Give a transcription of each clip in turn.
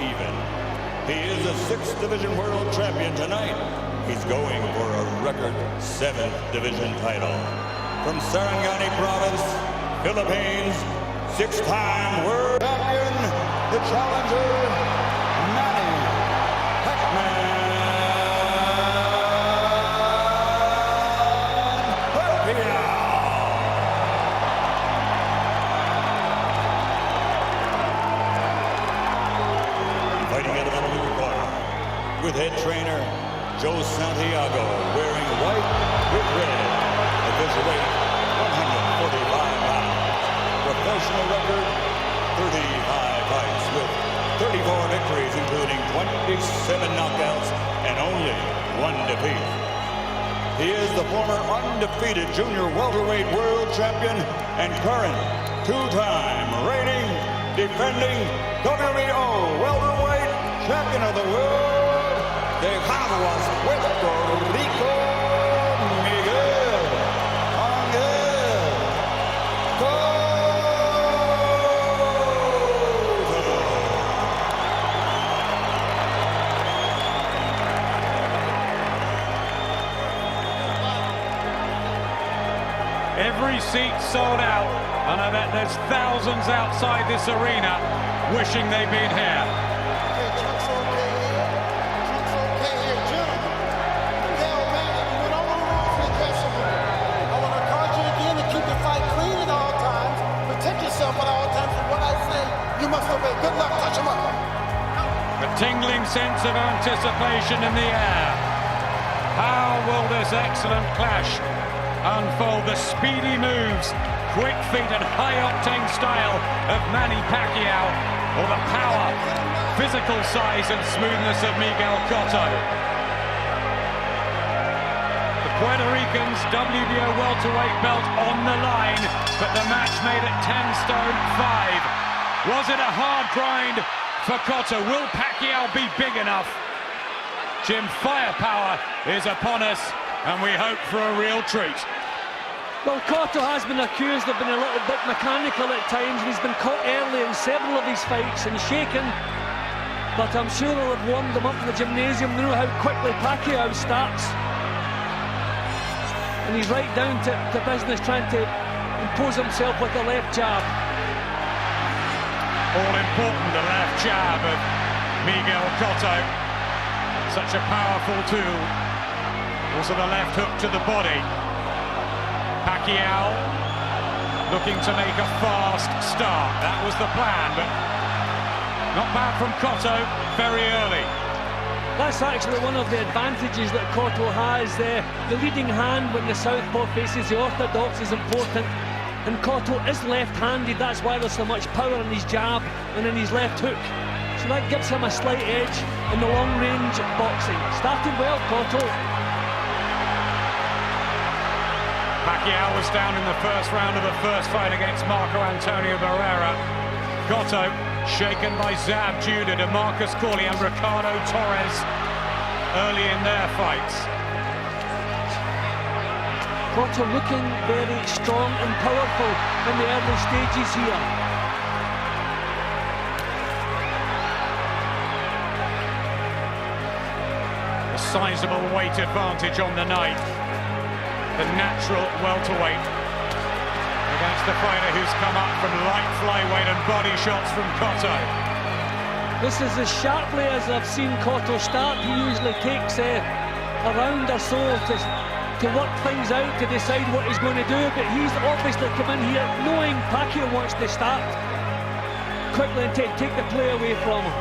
even. He is a 6th Division World Champion tonight. He's going for a record 7th Division title. From Sarangani Province, Philippines, 6-time World Champion, the challenger, Manny Pacquiao. Fighting out of the blue corner, with head trainer Joe Santiago, wearing white with red. Official weight, 145 pounds. Professional record, 35 fights with 34 victories, including 27 knockouts and only 1 defeat. He is the former undefeated junior welterweight world champion and current 2-time reigning, defending WBO welterweight champion of the world, de Caguas, Puerto Rico, Miguel Cotto. Every seat sold out, and I bet there's thousands outside this arena wishing they'd been here. Okay, truck's okay here. Truck's okay here, gentlemen. Hell, man, you went all the rules with yesterday. I want to encourage you again to keep the fight clean at all times. Protect yourself at all times. And what I say, you must obey. Good luck. Touch him up. A tingling sense of anticipation in the air. How will this excellent clash unfold? The speedy moves, quick feet and high-octane style of Manny Pacquiao, or the power, physical size and smoothness of Miguel Cotto. The Puerto Ricans' WBO welterweight belt on the line, but the match made at 10 stone 5. Was it a hard grind for Cotto? Will Pacquiao be big enough? Jim, firepower is upon us, and we hope for a real treat. Well, Cotto has been accused of being a little bit mechanical at times, and he's been caught early in several of these fights and shaken. But I'm sure they'll have warmed him up in the gymnasium. They know how quickly Pacquiao starts. And he's right down to business, trying to impose himself with the left jab. All important, the left jab of Miguel Cotto. Such a powerful tool. Also the left hook to the body. Pacquiao looking to make a fast start. That was the plan, but not bad from Cotto very early. That's actually one of the advantages that Cotto has. The leading hand when the southpaw faces the orthodox is important, and Cotto is left-handed. That's why there's so much power in his jab and in his left hook. So that gives him a slight edge in the long-range boxing. Started well, Cotto. Pacquiao was down in the first round of the first fight against Marco Antonio Barrera. Cotto shaken by Zab Judah, DeMarcus Corley and Ricardo Torres early in their fights. Cotto looking very strong and powerful in the early stages here. A sizable weight advantage on the night. The natural welterweight against the fighter who's come up from light flyweight and body shots from Cotto. This is as sharply as I've seen Cotto start. He usually takes a round or so to work things out, to decide what he's going to do, but he's obviously come in here knowing Pacquiao wants to start quickly and take the play away from him.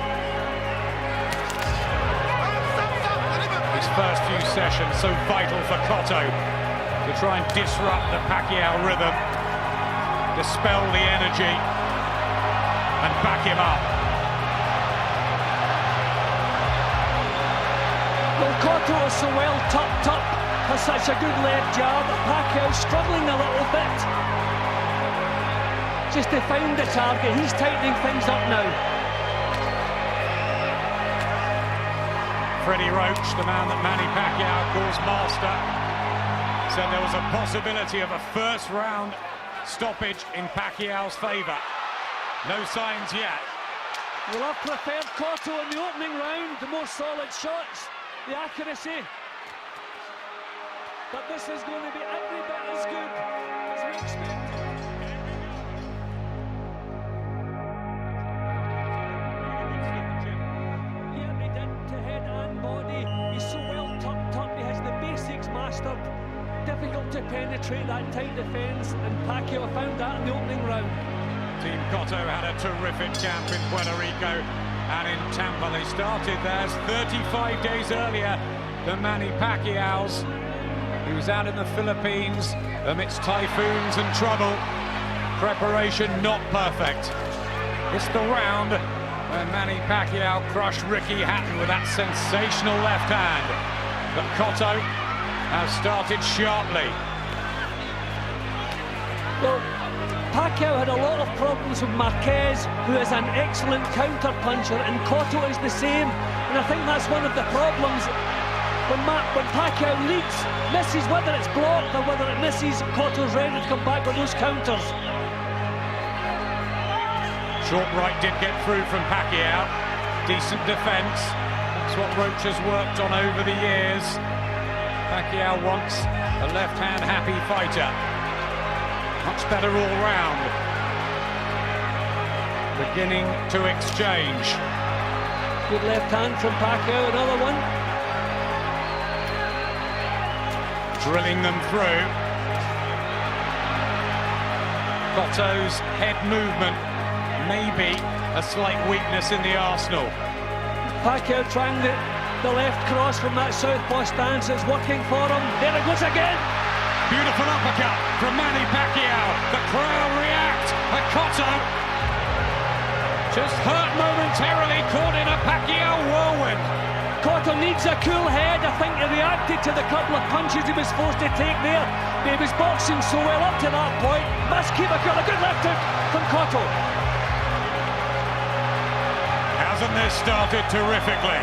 His first few sessions so vital for Cotto to try and disrupt the Pacquiao rhythm, dispel the energy and back him up. Well, Cotto is so well tucked up, has such a good left jab. Pacquiao struggling a little bit just to find the target. He's tightening things up now. Freddie Roach, the man that Manny Pacquiao calls master, said there was a possibility of a first round stoppage in Pacquiao's favour. No signs yet. Well, I preferred Cotto in the opening round, the more solid shots, the accuracy. But this is going to be every bit as good as we expected. Yeah, he did to head and body. He's so well tucked up, he has the basics mastered. Difficult to penetrate that tight defence, and Pacquiao found that in the opening round. Team Cotto had a terrific camp in Puerto Rico and in Tampa. They started theirs 35 days earlier than Manny Pacquiao's. He was out in the Philippines amidst typhoons and trouble. Preparation not perfect. It's the round where Manny Pacquiao crushed Ricky Hatton with that sensational left hand. But Cotto has started sharply. Well, Pacquiao had a lot of problems with Marquez, who is an excellent counter-puncher, and Cotto is the same. And I think that's one of the problems. When Pacquiao leads, misses, whether it's blocked or whether it misses, Cotto's ready to come back with those counters. Short right did get through from Pacquiao. Decent defence. That's what Roach has worked on over the years. Pacquiao wants a left-hand happy fighter. Much better all round. Beginning to exchange. Good left hand from Pacquiao, another one. Drilling them through. Cotto's head movement may be a slight weakness in the arsenal. Pacquiao trying the left cross from that southpaw stance. It's working for him. There it goes again. Beautiful uppercut from Manny Pacquiao. The crowd react. And Cotto just hurt momentarily, caught in a Pacquiao whirlwind. Cotto needs a cool head. I think he reacted to the couple of punches he was forced to take there. But he was boxing so well up to that point. Must keep a cool. A good left hook from Cotto. Hasn't this started terrifically?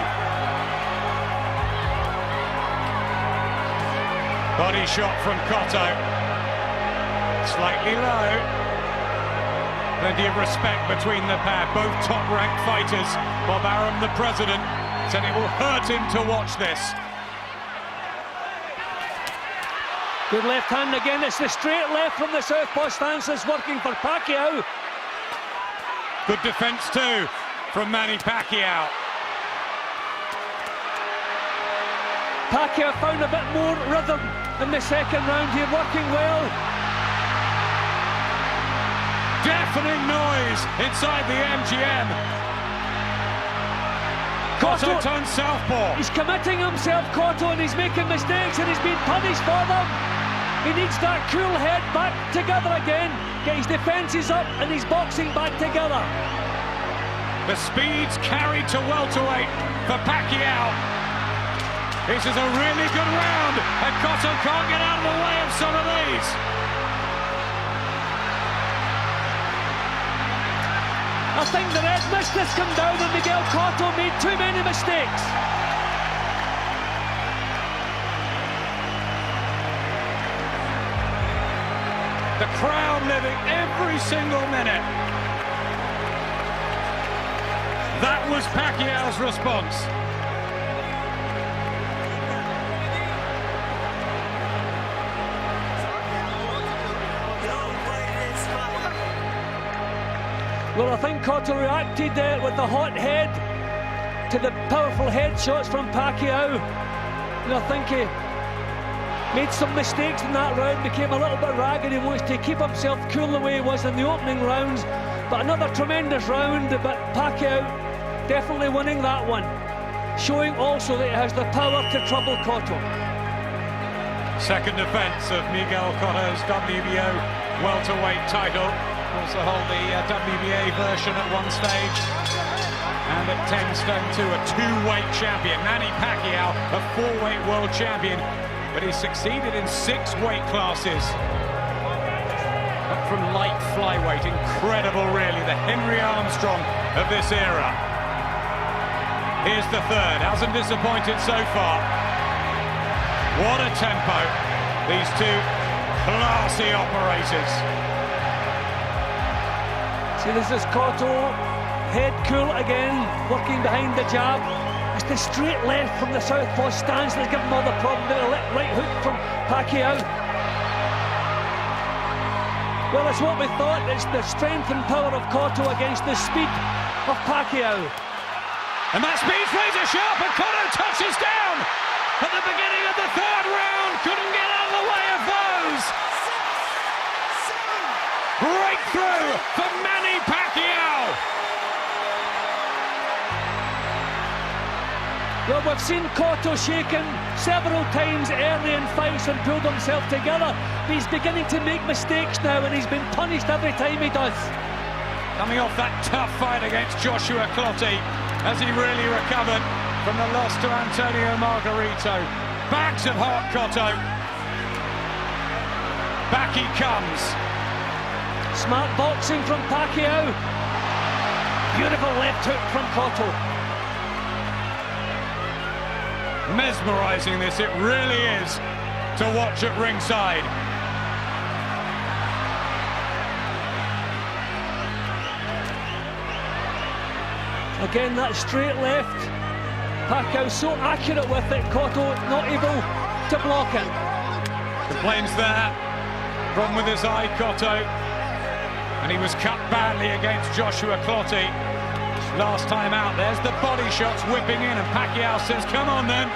Body shot from Cotto. Slightly low. Plenty of respect between the pair. Both top-ranked fighters. Bob Arum, the president, said it will hurt him to watch this. Good left hand again. It's the straight left from the southpaw stance that's working for Pacquiao. Good defence too from Manny Pacquiao. Pacquiao found a bit more rhythm in the second round here, working well. Deafening noise inside the MGM. Cotto turns southpaw. He's committing himself, Cotto, and he's making mistakes and he's being punished for them. He needs that cool head back together again, get his defences up and his boxing back together. The speed's carried to welterweight for Pacquiao. This is a really good round, and Cotto can't get out of the way of some of these. I think the red mist has come down and Miguel Cotto made too many mistakes. The crowd living every single minute. That was Pacquiao's response. Well, I think Cotto reacted with the hot head to the powerful head shots from Pacquiao. And I think he made some mistakes in that round, became a little bit ragged. He wants to keep himself cool the way he was in the opening rounds. But another tremendous round, but Pacquiao definitely winning that one. Showing also that he has the power to trouble Cotto. Second defence of Miguel Cotto's WBO welterweight title. Also hold the WBA version at one stage. And at 10 stone 2, a two-weight champion. Manny Pacquiao, a four-weight world champion. But he succeeded in 6 weight classes. Up from light flyweight, incredible really. The Henry Armstrong of this era. Here's the third, hasn't disappointed so far. What a tempo. These two classy operators. See, this is Cotto head cool again, working behind the jab. It's the straight left from the southpaw stance that's given him all the problem. The right hook from Pacquiao. Well, it's what we thought. It's the strength and power of Cotto against the speed of Pacquiao. And that speed's razor sharp, and Cotto touches down at the beginning of the third round. Couldn't get out of the way of those. Breakthrough for Manny Pacquiao. Well, we've seen Cotto shaken several times early in fights and pulled himself together, but he's beginning to make mistakes now, and he's been punished every time he does. Coming off that tough fight against Joshua Clottey, as he really recovered from the loss to Antonio Margarito. Bags of heart, Cotto. Back he comes. Smart boxing from Pacquiao. Beautiful left hook from Cotto. Mesmerising, this it really is to watch at ringside. Again, that straight left. Pacquiao so accurate with it, Cotto not able to block it. Complains there. Problem with his eye, Cotto. And he was cut badly against Joshua Clottey last time out. There's the body shots whipping in, and Pacquiao says, come on then.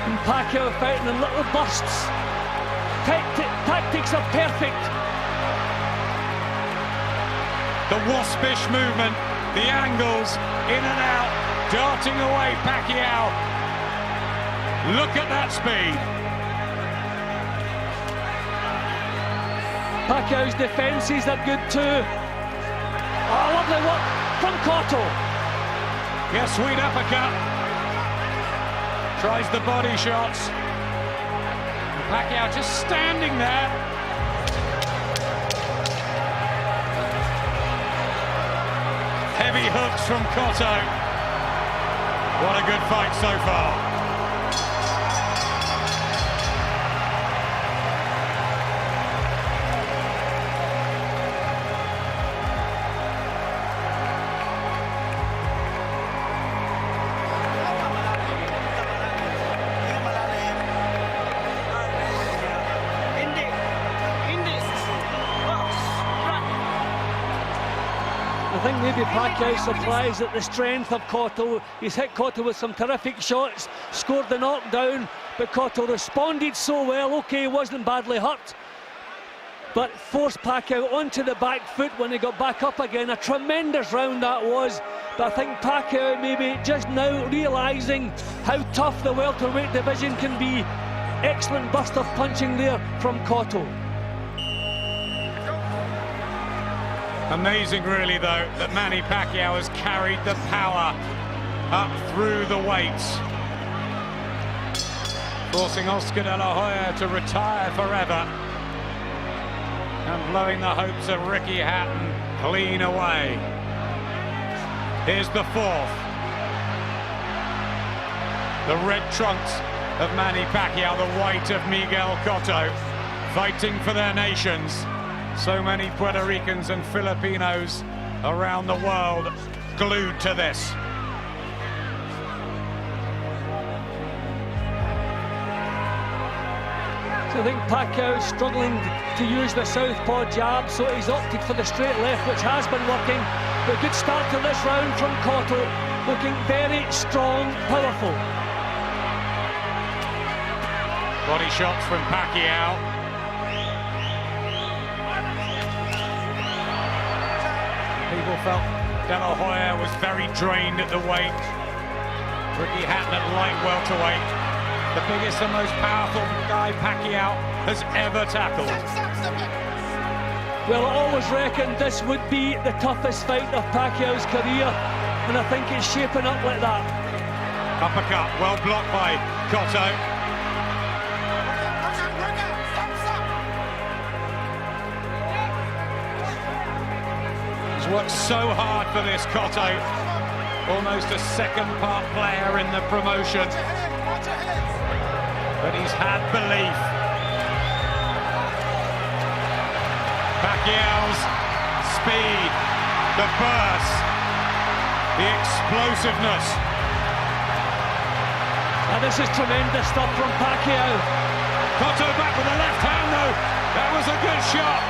And Pacquiao fighting in little bursts. Tactics are perfect. The waspish movement, the angles, in and out, darting away Pacquiao. Look at that speed. Pacquiao's defences are good too. Oh, lovely work from Cotto. Yes, sweet uppercut. Tries the body shots. And Pacquiao just standing there. Heavy hooks from Cotto. What a good fight so far. I think maybe Pacquiao's surprised at the strength of Cotto. He's hit Cotto with some terrific shots, scored the knockdown, but Cotto responded so well. Okay, he wasn't badly hurt, but forced Pacquiao onto the back foot when he got back up again. A tremendous round that was, but I think Pacquiao maybe just now realising how tough the welterweight division can be. Excellent burst of punching there from Cotto. Amazing really though that Manny Pacquiao has carried the power up through the weights, forcing Oscar de la Hoya to retire forever and blowing the hopes of Ricky Hatton clean away. Here's the fourth. The red trunks of Manny Pacquiao, the white of Miguel Cotto, fighting for their nations. So many Puerto Ricans and Filipinos around the world glued to this. So I think Pacquiao struggling to use the southpaw jab, so he's opted for the straight left, which has been working. But a good start to this round from Cotto, looking very strong, powerful. Body shots from Pacquiao. People felt De La Hoya was very drained at the weight. Ricky Hatton at light welterweight. The biggest and most powerful guy Pacquiao has ever tackled. Well, I always reckoned this would be the toughest fight of Pacquiao's career, and I think it's shaping up like that. Uppercut, well blocked by Cotto. He's worked so hard for this, Cotto. Almost a second part player in the promotion. but he's had belief. Pacquiao's speed, the burst, the explosiveness. And this is tremendous stuff from Pacquiao. Cotto back with the left hand though. That was a good shot.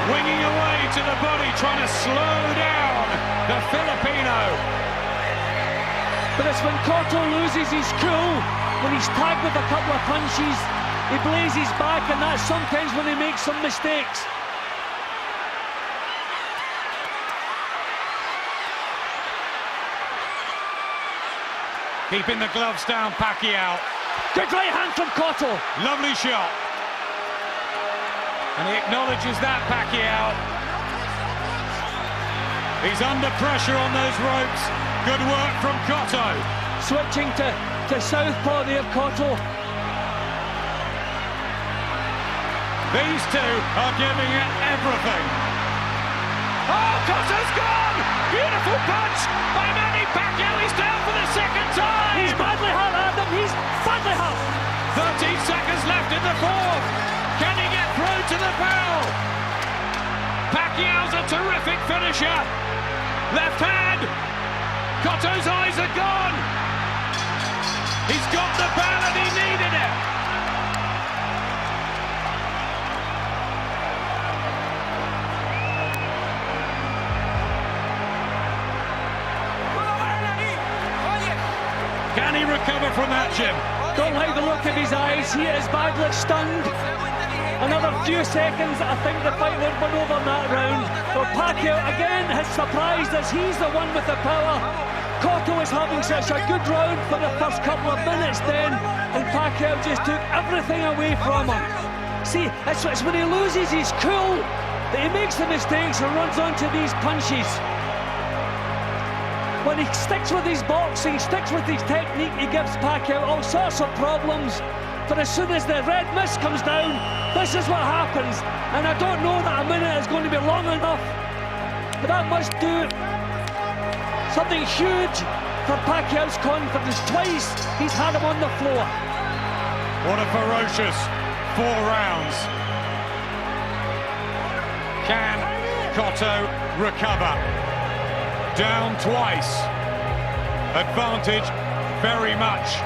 Winging away to the body, trying to slow down the Filipino. But it's when Cotto loses his cool, when he's tagged with a couple of punches, he blazes back, and that's sometimes when he makes some mistakes. Keeping the gloves down, Pacquiao. Good right hand from Cotto. Lovely shot. And he acknowledges that, Pacquiao. He's under pressure on those ropes. Good work from Cotto. Switching to southpaw there, Cotto. These two are giving it everything. Oh, Cotto's gone! Beautiful punch by Manny Pacquiao. He's down for the second time. He's badly hurt, Adam. He's badly hurt. 13 seconds left in the fourth. Can he get through to the bell? Pacquiao's a terrific finisher. Left hand. Cotto's eyes are gone. He's got the bell and he needed it. Can he recover from that, Jim? Don't like the look of his eyes. He is badly stunned. Another few seconds, I think the fight would have been over in that round. But Pacquiao again has surprised us. He's the one with the power. Cotto is having such a good round for the first couple of minutes then, and Pacquiao just took everything away from him. See, it's when he loses his cool that he makes the mistakes and runs onto these punches. When he sticks with his boxing, sticks with his technique, he gives Pacquiao all sorts of problems. But as soon as the red mist comes down, this is what happens. And I don't know that a minute is going to be long enough, but that must do something huge for Pacquiao's confidence. Twice he's had him on the floor. What a ferocious 4 rounds. Can Cotto recover? Down twice. Advantage very much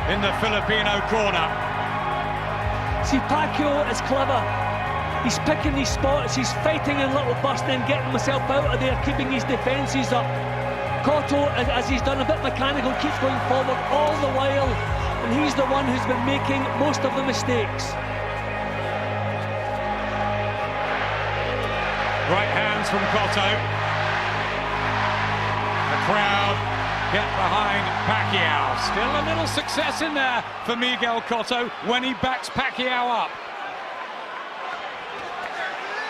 in the Filipino corner. See, Pacquiao is clever. He's picking these spots, he's fighting in little bursts and getting himself out of there, keeping his defences up. Cotto, as he's done, a bit mechanical, keeps going forward all the while, and he's the one who's been making most of the mistakes. Right hands from Cotto. The crowd get behind Pacquiao. Still a little success in there for Miguel Cotto when he backs Pacquiao up.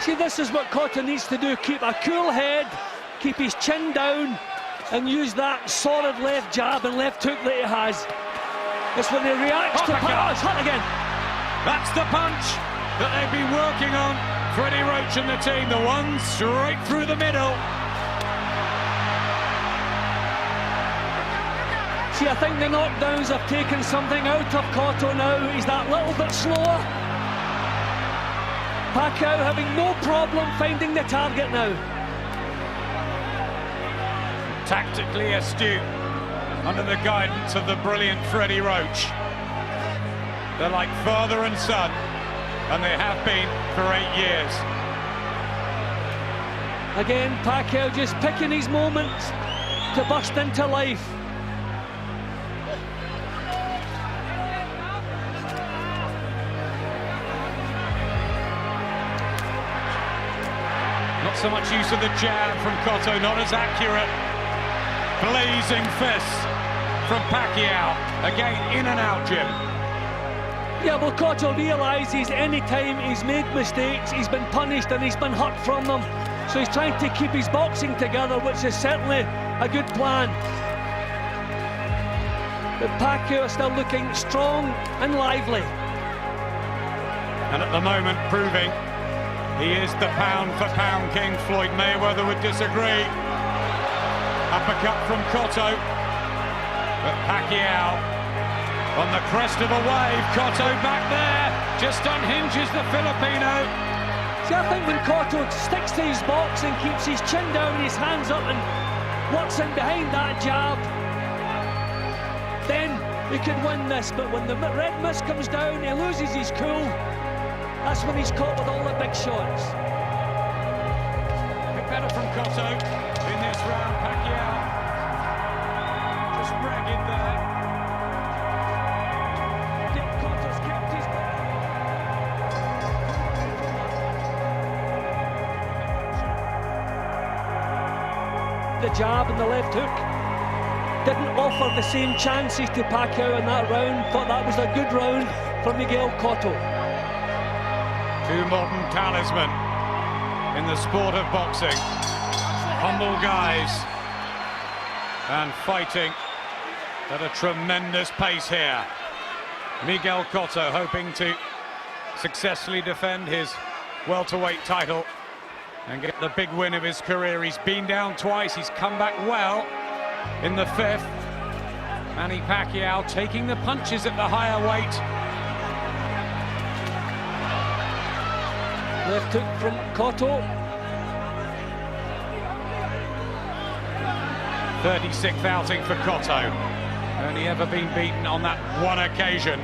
See, this is what Cotto needs to do. Keep a cool head, keep his chin down, and use that solid left jab and left hook that he has. It's when he reacts to Pacquiao. It's hot again. That's the punch that they've been working on. Freddie Roach and the team, the one straight through the middle. See, I think the knockdowns have taken something out of Cotto now. He's that little bit slower. Pacquiao having no problem finding the target now. Tactically astute under the guidance of the brilliant Freddie Roach. They're like father and son, and they have been for 8 years. Again, Pacquiao just picking his moments to burst into life. Not so much use of the jab from Cotto, not as accurate. Blazing fists from Pacquiao. Again, in and out, Jim. Yeah, well, Cotto realises any time he's made mistakes, he's been punished and he's been hurt from them. So he's trying to keep his boxing together, which is certainly a good plan. But Pacquiao is still looking strong and lively. And at the moment, proving he is the pound-for-pound king. Floyd Mayweather would disagree. Uppercut from Cotto. But Pacquiao on the crest of a wave. Cotto back there, just unhinges the Filipino. See, I think when Cotto sticks to his box and keeps his chin down, his hands up and works in behind that jab, then he could win this. But when the red mist comes down, he loses his cool. That's when he's caught with all the big shots. A bit better from Cotto in this round. Pacquiao just ragged there. Cotto's kept his the jab and the left hook didn't offer the same chances to Pacquiao in that round. Thought that was a good round for Miguel Cotto. Two modern talismen in the sport of boxing. Humble guys and fighting at a tremendous pace here. Miguel Cotto hoping to successfully defend his welterweight title and get the big win of his career. He's been down twice, he's come back well in the fifth. Manny Pacquiao taking the punches at the higher weight. Left hook from Cotto. 36th outing for Cotto. Only ever been beaten on that one occasion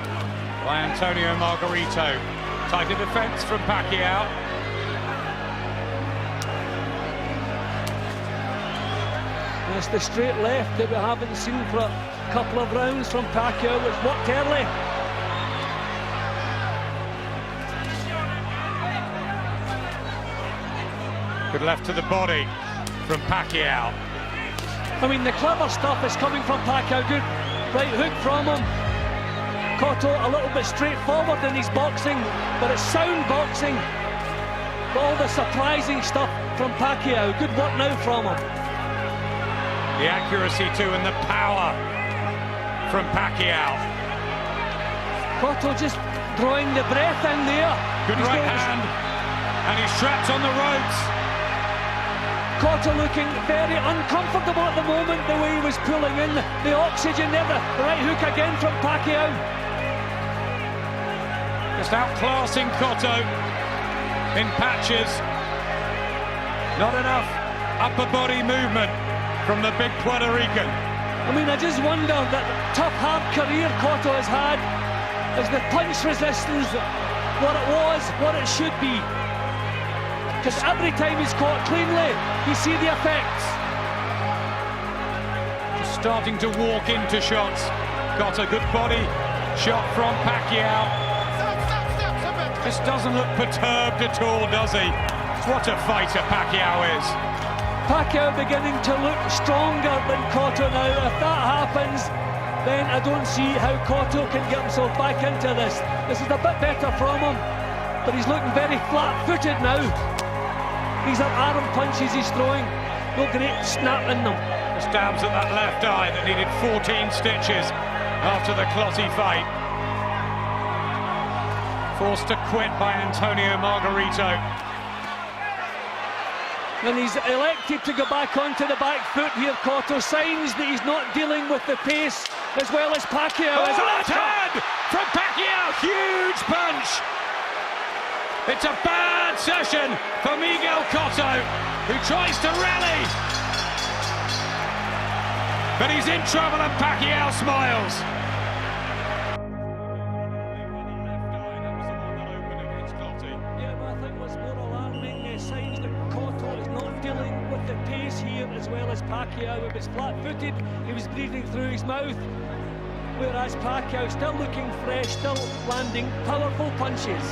by Antonio Margarito. Tighter defense from Pacquiao. It's the straight left that we haven't seen for a couple of rounds from Pacquiao, which worked early. Good left to the body from Pacquiao. I mean, the clever stuff is coming from Pacquiao. Good right hook from him. Cotto a little bit straightforward in his boxing, but it's sound boxing. But all the surprising stuff from Pacquiao. Good work now from him. The accuracy too and the power from Pacquiao. Cotto just drawing the breath in there. Good right hand, and he's trapped on the ropes. Cotto looking very uncomfortable at the moment, the way he was pulling in the oxygen there. The right hook again from Pacquiao. Just outclassing Cotto in patches. Not enough upper body movement from the big Puerto Rican. I mean, I just wonder that tough, hard career Cotto has had. Is the punch resistance what it was, what it should be? Because every time he's caught cleanly, you see the effects. Just starting to walk into shots. Got a good body shot from Pacquiao. Just doesn't look perturbed at all, does he? What a fighter Pacquiao is. Pacquiao beginning to look stronger than Cotto now. If that happens, then I don't see how Cotto can get himself back into this. This is a bit better from him, but he's looking very flat-footed now. These are arm punches he's throwing. No great snap in them. The stabs at that left eye that needed 14 stitches after the Clottey fight. Forced to quit by Antonio Margarito. And he's elected to go back onto the back foot here. Cotto signs that he's not dealing with the pace as well as Pacquiao. Oh, left hand from Pacquiao, huge punch. It's a bad session for Miguel Cotto, who tries to rally. But he's in trouble and Pacquiao smiles. Yeah, but I think what's more alarming signs that Cotto is not dealing with the pace here as well as Pacquiao. He was flat-footed, he was breathing through his mouth, whereas Pacquiao still looking fresh, still landing powerful punches.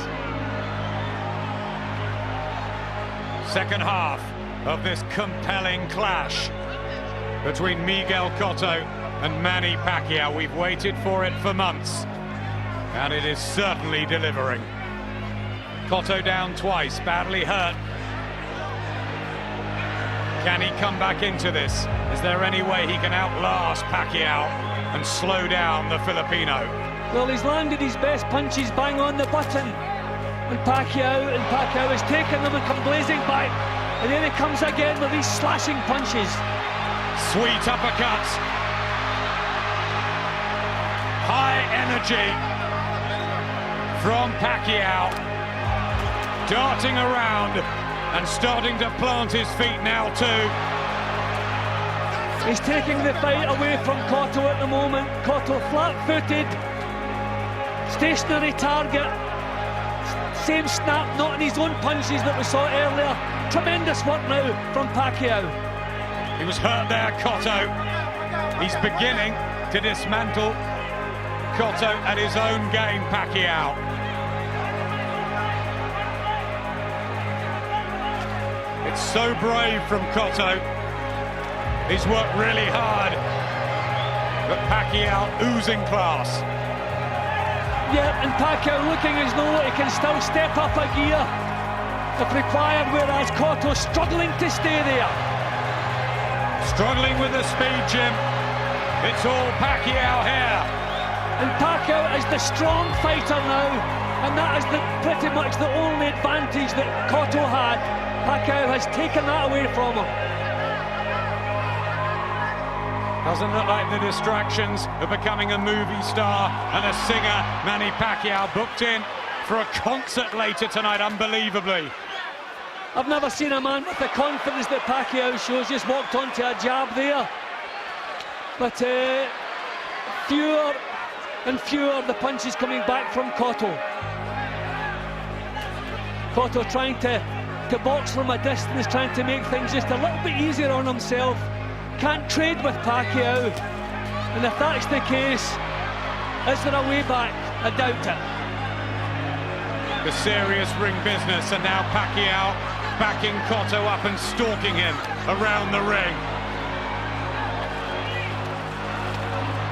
Second half of this compelling clash between Miguel Cotto and Manny Pacquiao. We've waited for it for months, and it is certainly delivering. Cotto down twice, badly hurt. Can he come back into this? Is there any way he can outlast Pacquiao and slow down the Filipino? Well, he's landed his best punches bang on the button. And Pacquiao has taken them and come blazing back. And then he comes again with these slashing punches. Sweet uppercuts energy from Pacquiao, darting around and starting to plant his feet now too. He's taking the fight away from Cotto at the moment. Cotto flat-footed, stationary target, same snap, not in his own punches that we saw earlier. Tremendous work now from Pacquiao. He was hurt there, Cotto. He's beginning to dismantle Cotto at his own game, Pacquiao. It's so brave from Cotto. He's worked really hard, but Pacquiao oozing class. Yeah, and Pacquiao looking as though he can still step up a gear if required, whereas Cotto struggling to stay there. Struggling with the speed, Jim. It's all Pacquiao here. And Pacquiao is the strong fighter now, and that is pretty much the only advantage that Cotto had. Pacquiao has taken that away from him. Doesn't look like the distractions of becoming a movie star and a singer. Manny Pacquiao booked in for a concert later tonight, unbelievably. I've never seen a man with the confidence that Pacquiao shows. Just walked onto a jab there. But fewer and fewer the punches coming back from Cotto. Cotto trying to box from a distance, trying to make things just a little bit easier on himself. Can't trade with Pacquiao, and if that's the case, is there a way back? I doubt it. The serious ring business, and now Pacquiao backing Cotto up and stalking him around the ring.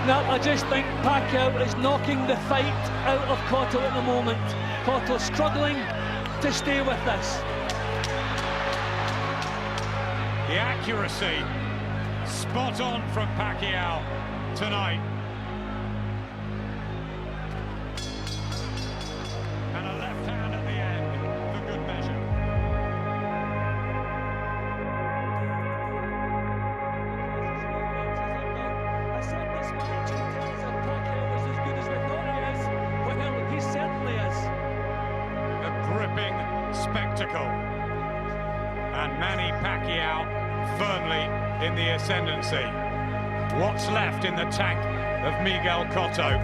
No, I just think Pacquiao is knocking the fight out of Cotto at the moment. Cotto struggling to stay with this. The accuracy spot on from Pacquiao tonight. And a left hand at the end for good measure. I said this match in terms of Pacquiao was as good as we thought he is. Well, he certainly is. A gripping spectacle. And Manny Pacquiao firmly in the ascendancy. What's left in the tank of Miguel Cotto?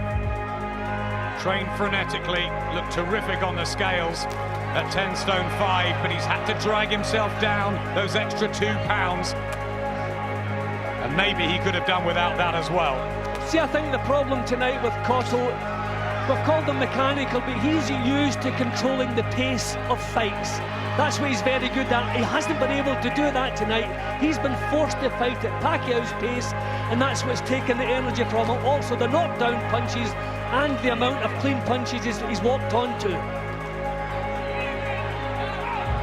Trained frenetically, looked terrific on the scales at 10 stone 5, but he's had to drag himself down those extra 2 pounds. And maybe he could have done without that as well. See, I think the problem tonight with Cotto, we've called him mechanical, but he's used to controlling the pace of fights. That's what he's very good at. He hasn't been able to do that tonight. He's been forced to fight at Pacquiao's pace, and that's what's taken the energy from him. Also, the knockdown punches and the amount of clean punches he's walked onto.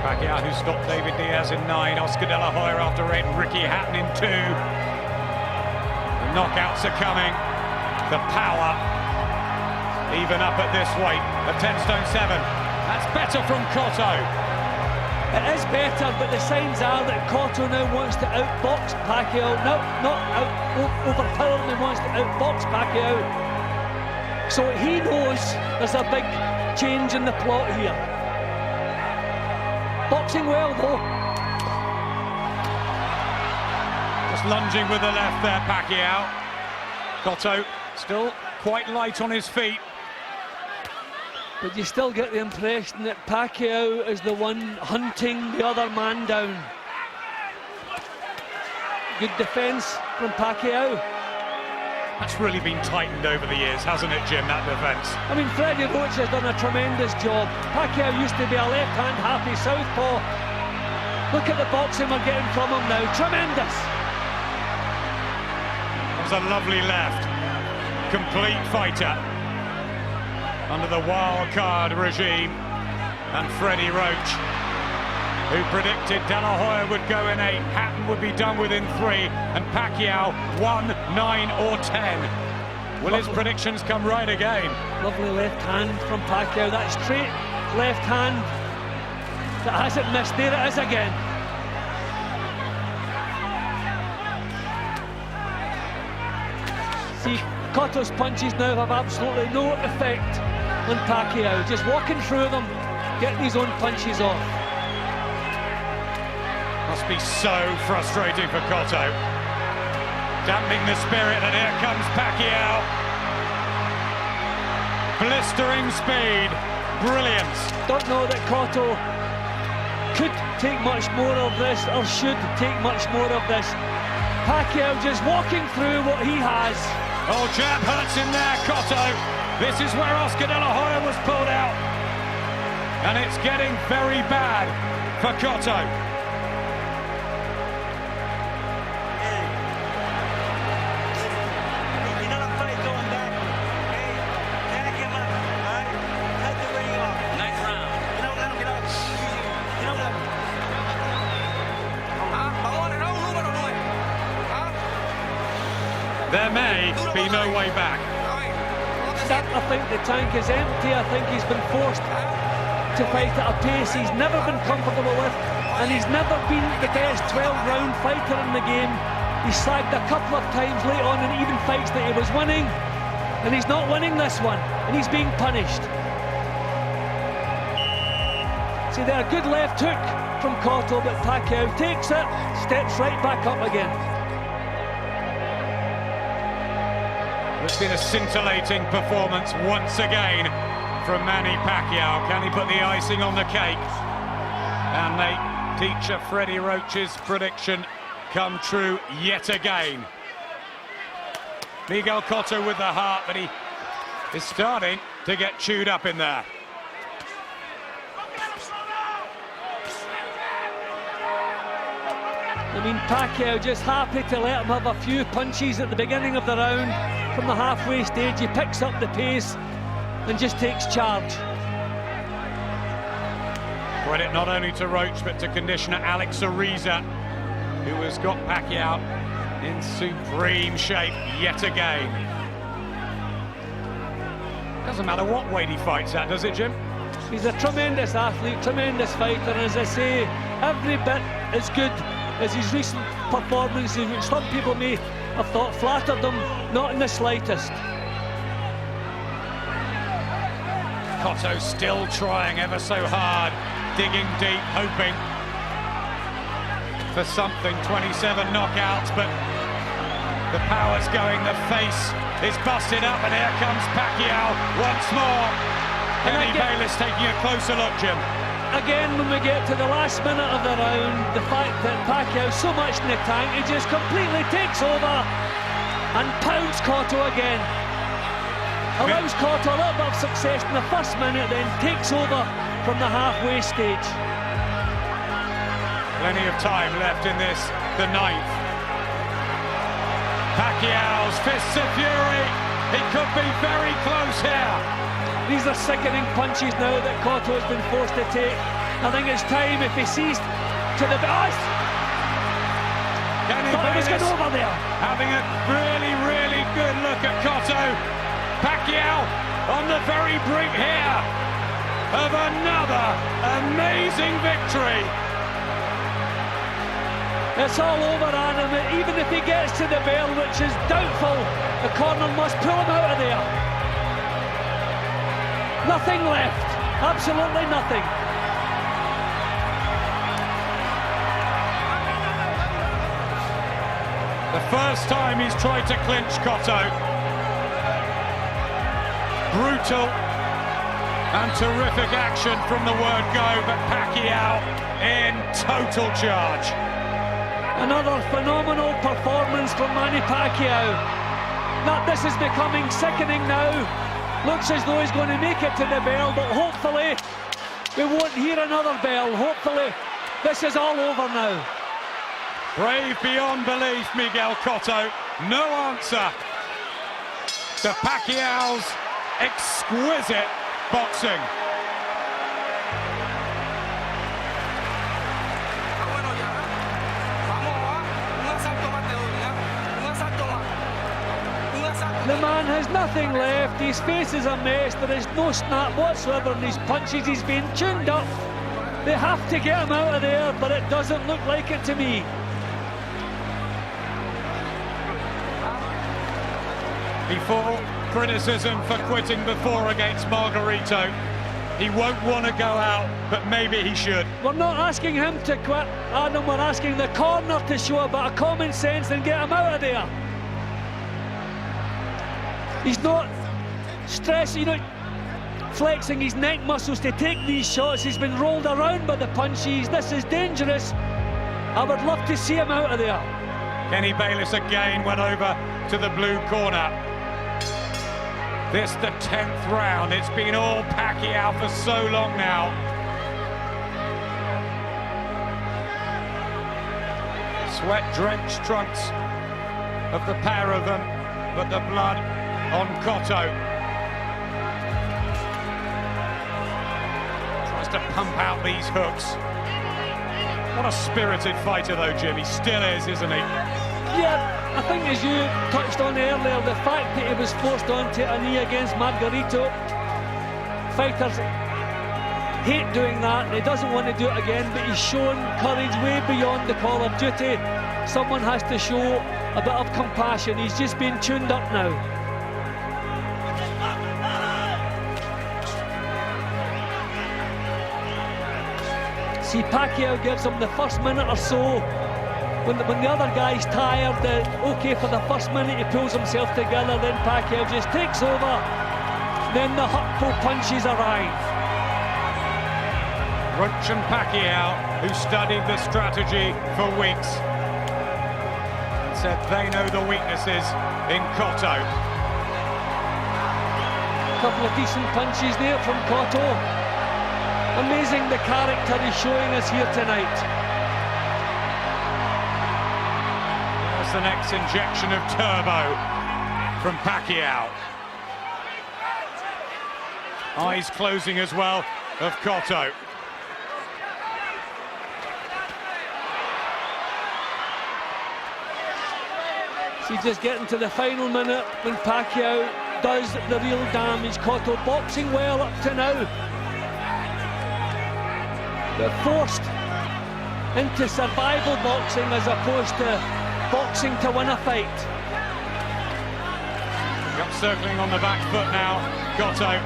Pacquiao, who stopped David Diaz in 9, Oscar De La Hoya after 8, Ricky Hatton in 2. The knockouts are coming. The power, even up at this weight, at 10 stone 7. That's better from Cotto. It is better, but the signs are that Cotto now wants to outbox Pacquiao. No, not overpower him, he wants to outbox Pacquiao. So he knows there's a big change in the plot here. Boxing well, though. Just lunging with the left there, Pacquiao. Cotto still quite light on his feet. But you still get the impression that Pacquiao is the one hunting the other man down. Good defence from Pacquiao. That's really been tightened over the years, hasn't it, Jim, that defence? I mean, Freddie Roach has done a tremendous job. Pacquiao used to be a left-hand happy southpaw. Look at the boxing we're getting from him now. Tremendous. That was a lovely left. Complete fighter. Under the wild card regime, and Freddie Roach, who predicted De La Hoya would go in 8, Hatton would be done within 3, and Pacquiao 1, 9 or 10. Will his predictions come right again? Lovely left hand from Pacquiao, that straight left hand that hasn't missed. There it is again. See, Cotto's punches now have absolutely no effect on Pacquiao. Just walking through them, getting his own punches off. Must be so frustrating for Cotto. Damping the spirit, and here comes Pacquiao. Blistering speed, brilliance. Don't know that Cotto could take much more of this, or should take much more of this. Pacquiao just walking through what he has. Oh, jab hurts in there, Cotto. This is where Oscar De La Hoya was pulled out. And it's getting very bad for Cotto. There may be no way back. I think the tank is empty. I think he's been forced to fight at a pace he's never been comfortable with, and he's never been the best 12-round fighter in the game. He's sagged a couple of times late on in even fights that he was winning, and he's not winning this one, and he's being punished. See there, a good left hook from Cotto, but Pacquiao takes it, steps right back up again. It's been a scintillating performance once again from Manny Pacquiao. Can he put the icing on the cake? And they teacher Freddie Roach's prediction come true yet again. Miguel Cotto with the heart, but he is starting to get chewed up in there. I mean, Pacquiao just happy to let him have a few punches at the beginning of the round. From the halfway stage, he picks up the pace and just takes charge. Credit not only to Roach, but to conditioner Alex Ariza, who has got Pacquiao in supreme shape yet again. Doesn't matter what weight he fights at, does it, Jim? He's a tremendous athlete, tremendous fighter, and as I say, every bit as good as his recent performances, which some people may have thought flattered him, not in the slightest. Cotto still trying ever so hard, digging deep, hoping for something. 27 knockouts, but the power's going, the face is busted up, and here comes Pacquiao once more. Kenny Bayless taking a closer look, Jim. Again, when we get to the last minute of the round, the fact that Pacquiao's so much in the tank, he just completely takes over and pounds Cotto again. Allows Cotto a little bit of success in the first minute, then takes over from the halfway stage. Plenty of time left in this, the ninth. Pacquiao's fists of fury. He could be very close here. These are sickening punches now that Cotto has been forced to take. I think it's time, if he sees to the best. Kenny Bayless Bayless over there, having a really, really good look at Cotto. Pacquiao on the very brink here of another amazing victory. It's all over, Adam. Even if he gets to the bell, which is doubtful, the corner must pull him out of there. Nothing left, absolutely nothing. The first time he's tried to clinch Cotto. Brutal and terrific action from the word go, but Pacquiao in total charge. Another phenomenal performance from Manny Pacquiao. This is becoming sickening now. Looks as though he's going to make it to the bell, but hopefully we won't hear another bell. Hopefully this is all over now. Brave beyond belief, Miguel Cotto. No answer to Pacquiao's exquisite boxing. The man has nothing left. His face is a mess. There is no snap whatsoever in his punches. He's been tuned up. They have to get him out of there, but it doesn't look like it to me. He fought criticism for quitting before against Margarito. He won't want to go out, but maybe he should. We're not asking him to quit, Adam. We're asking the corner to show a bit of common sense and get him out of there. He's not stressing, flexing his neck muscles to take these shots. He's been rolled around by the punches. This is dangerous. I would love to see him out of there. Kenny Bayless again went over to the blue corner. This the 10th round. It's been all Pacquiao for so long now. Sweat-drenched trunks of the pair of them, but the blood on Cotto. Tries to pump out these hooks. What a spirited fighter though, Jim. He still is, isn't he? Yeah, I think as you touched on earlier, the fact that he was forced onto a knee against Margarito, fighters hate doing that, and he doesn't want to do it again, but he's shown courage way beyond the call of duty. Someone has to show a bit of compassion. He's just been tuned up now. See, Pacquiao gives him the first minute or so. When the other guy's tired, okay, for the first minute he pulls himself together, then Pacquiao just takes over. Then the hurtful punches arrive. Roach and Pacquiao, who studied the strategy for weeks, and said they know the weaknesses in Cotto. Couple of decent punches there from Cotto. Amazing the character he's showing us here tonight. There's the next injection of turbo from Pacquiao. Eyes closing as well of Cotto. See, just getting to the final minute when Pacquiao does the real damage. Cotto boxing well up to now. They're forced into survival boxing as opposed to boxing to win a fight. Got circling on the back foot now, Cotto.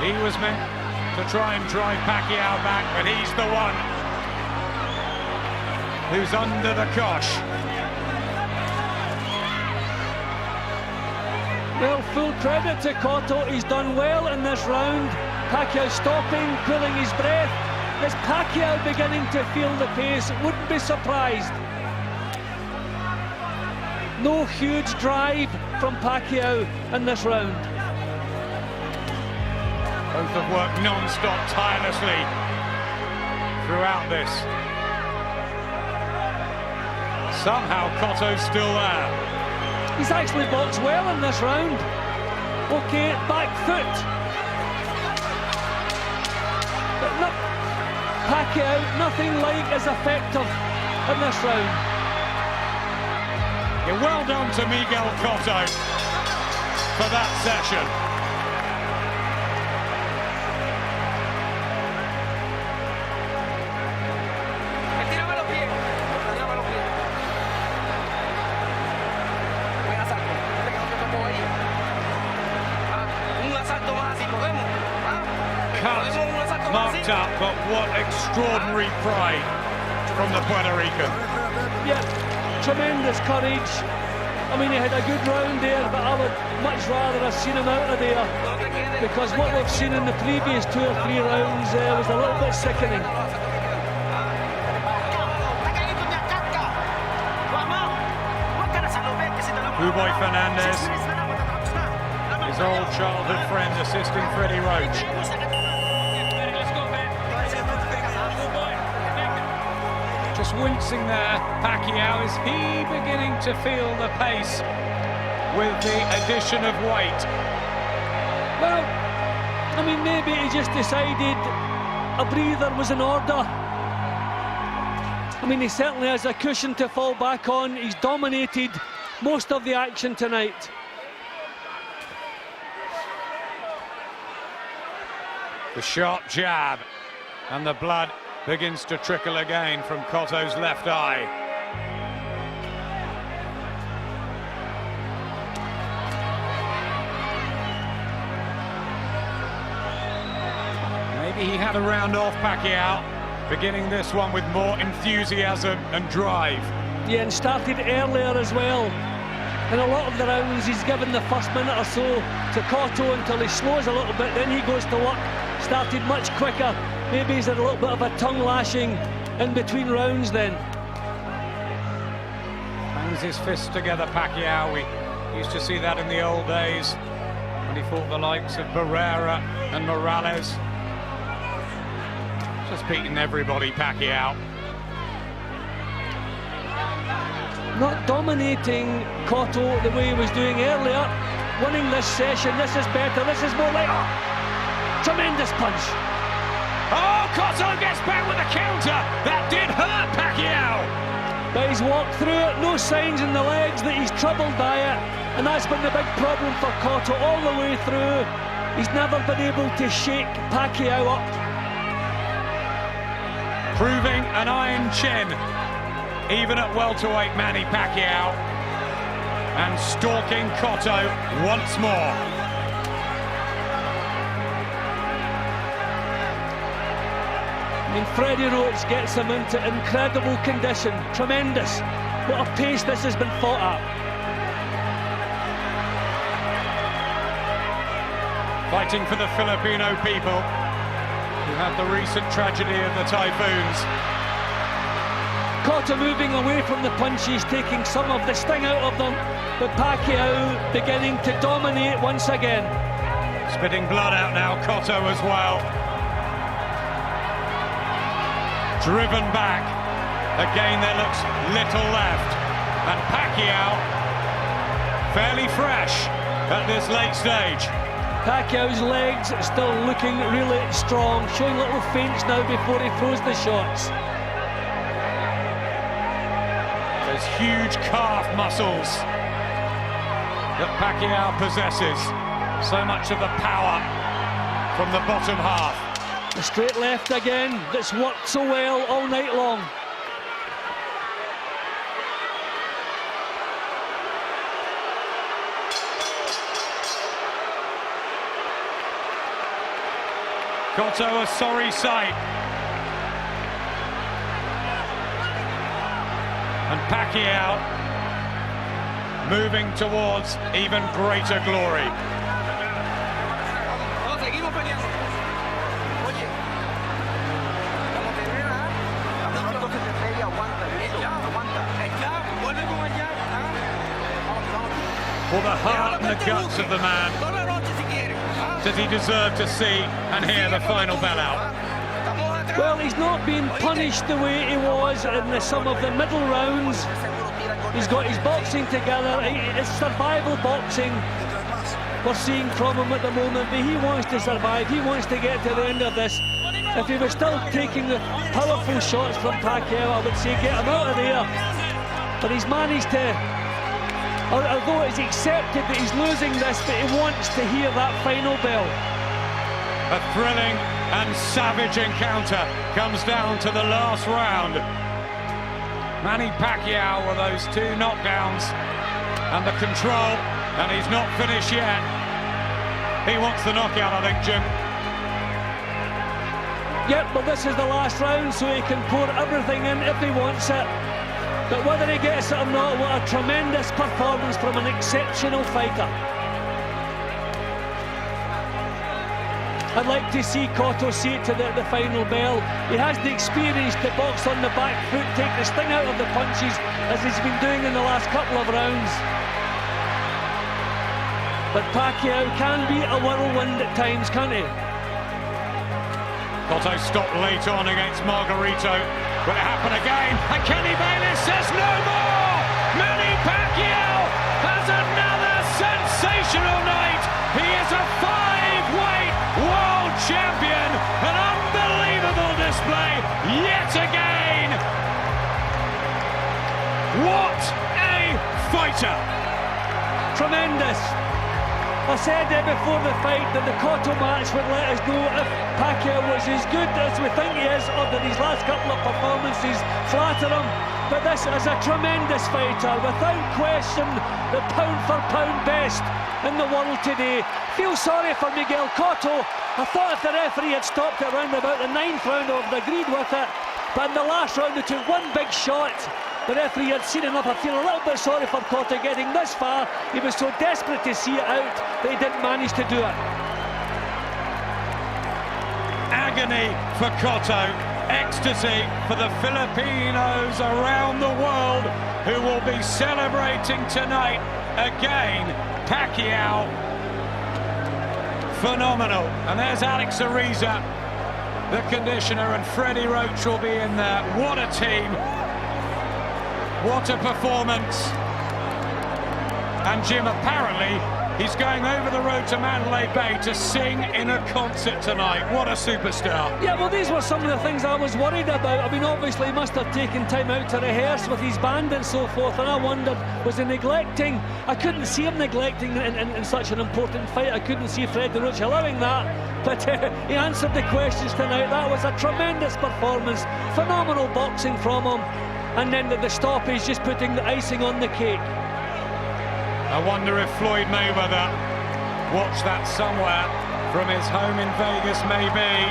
He was meant to try and drive Pacquiao back, but he's the one who's under the cosh. Well, full credit to Cotto. He's done well in this round. Pacquiao stopping, pulling his breath. Is Pacquiao beginning to feel the pace? Wouldn't be surprised. No huge drive from Pacquiao in this round. Both have worked non-stop, tirelessly throughout this. Somehow Cotto's still there. He's actually boxed well in this round. Okay, back foot. But look, Pacquiao, nothing like as effective in this round. Yeah, well done to Miguel Cotto for that session. Cut, marked up, but what extraordinary pride from the Puerto Rican. Yeah, tremendous courage. I mean, he had a good round there, but I would much rather have seen him out of there, because what we've seen in the previous 2 or 3 rounds was a little bit sickening. Boy Fernandez, his old childhood friend, assisting Freddie Roach. Just wincing there, Pacquiao. Is he beginning to feel the pace with the addition of weight? Well, I mean, maybe he just decided a breather was in order. I mean, he certainly has a cushion to fall back on. He's dominated most of the action tonight. The sharp jab, and the blood begins to trickle again from Cotto's left eye. Maybe he had a round off Pacquiao, beginning this one with more enthusiasm and drive. Yeah, and started earlier as well. In a lot of the rounds, he's given the first minute or so to Cotto until he slows a little bit, then he goes to work. Started much quicker. Maybe he's had a little bit of a tongue lashing in between rounds then. Bangs his fists together, Pacquiao. We used to see that in the old days when he fought the likes of Barrera and Morales. Just beating everybody, Pacquiao. Not dominating Cotto the way he was doing earlier. Winning this session, this is better, this is more like... Oh, tremendous punch. Oh, Cotto gets back with a counter. That did hurt Pacquiao. But he's walked through it, no signs in the legs that he's troubled by it. And that's been the big problem for Cotto all the way through. He's never been able to shake Pacquiao up. Proving an iron chin, even at welterweight Manny Pacquiao, and stalking Cotto once more. I mean, Freddie Roach gets him into incredible condition, tremendous. What a pace this has been fought at. Fighting for the Filipino people who had the recent tragedy of the typhoons. Cotto moving away from the punches, taking some of the sting out of them, but Pacquiao beginning to dominate once again. Spitting blood out now, Cotto as well. Driven back. Again, there looks little left. And Pacquiao, fairly fresh at this late stage. Pacquiao's legs still looking really strong, showing little feints now before he throws the shots. Those huge calf muscles that Pacquiao possesses. So much of the power from the bottom half. The straight left again, that's worked so well all night long. Cotto a sorry sight. And Pacquiao moving towards even greater glory. For the heart and the guts of the man, does he deserve to see and hear the final bell out? Well, he's not been punished the way he was in some of the middle rounds. He's got his boxing together. It's survival boxing we're seeing from him at the moment, but he wants to survive. He wants to get to the end of this. If he was still taking the powerful shots from Pacquiao, I would say get him out of there. But he's managed to, although it's accepted that he's losing this, but he wants to hear that final bell. A thrilling and savage encounter comes down to the last round. Manny Pacquiao with those two knockdowns and the control, and he's not finished yet. He wants the knockout, I think, Jim. Yep, but this is the last round, so he can pour everything in if he wants it. But whether he gets it or not, what a tremendous performance from an exceptional fighter. I'd like to see Cotto see it to the final bell. He has the experience to box on the back foot, take the sting out of the punches, as he's been doing in the last couple of rounds. But Pacquiao can be a whirlwind at times, can't he? Cotto stopped late on against Margarito. Will it happen again? And Kenny Bayless says no more! Manny Pacquiao has another sensational night! He is a 5-weight world champion! An unbelievable display yet again! What a fighter! Tremendous! I said it before the fight that the Cotto match would let us know if Pacquiao was as good as we think he is, or that his last couple of performances flatter him. but this is a tremendous fighter, without question the pound-for-pound best in the world today. Feel sorry for Miguel Cotto. I thought if the referee had stopped it round about the 9th round, I would have agreed with it, but in the last round they took one big shot. The referee had seen enough. I feel a little bit sorry for Cotto getting this far. He was so desperate to see it out that he didn't manage to do it. Agony for Cotto, ecstasy for the Filipinos around the world who will be celebrating tonight again. Pacquiao, phenomenal. And there's Alex Ariza, the conditioner, and Freddie Roach will be in there. What a team, what a performance. And Jim, apparently he's going over the road to Mandalay Bay to sing in a concert tonight. What a superstar. Yeah, well, these were some of the things I was worried about. I mean, obviously he must have taken time out to rehearse with his band and so forth, and I wondered, was he neglecting? I couldn't see him neglecting in such an important fight. I couldn't see Freddie Roach allowing that, but he answered the questions tonight. That was a tremendous performance, phenomenal boxing from him, and then the stoppage just putting the icing on the cake. I wonder if Floyd Mayweather watched that somewhere from his home in Vegas, maybe.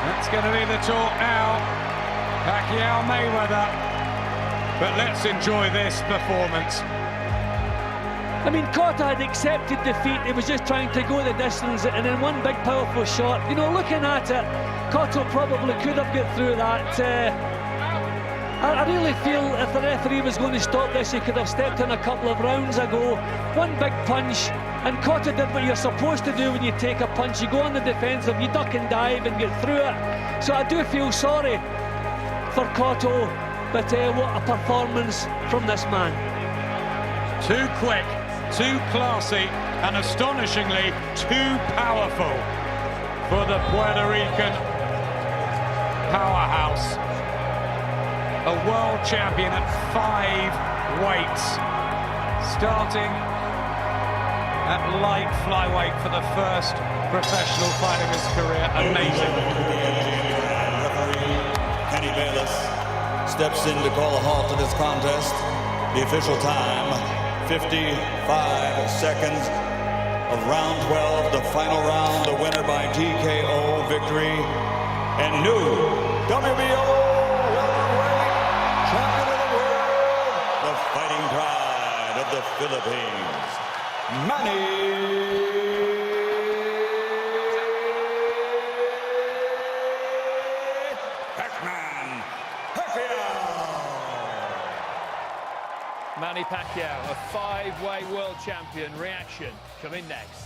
That's going to be the talk now. Pacquiao Mayweather. But let's enjoy this performance. I mean, Cotto had accepted defeat. He was just trying to go the distance, and then one big powerful shot. You know, looking at it, Cotto probably could have got through that. I really feel if the referee was going to stop this, he could have stepped in a couple of rounds ago. One big punch, and Cotto did what you're supposed to do when you take a punch. You go on the defensive, you duck and dive and get through it. So I do feel sorry for Cotto, but what a performance from this man. Too quick, too classy, and astonishingly too powerful for the Puerto Rican powerhouse. A world champion at 5 weights, starting at light flyweight for the first professional fight of his career. Amazing. Kenny Bayless steps in to call a halt to this contest. The official time, 55 seconds of round 12, the final round, the winner by TKO victory, and new WBO champion of the world, the fighting pride of the Philippines, Manny Pacquiao. Manny Pacquiao, a 5-weight world champion. Reaction coming next.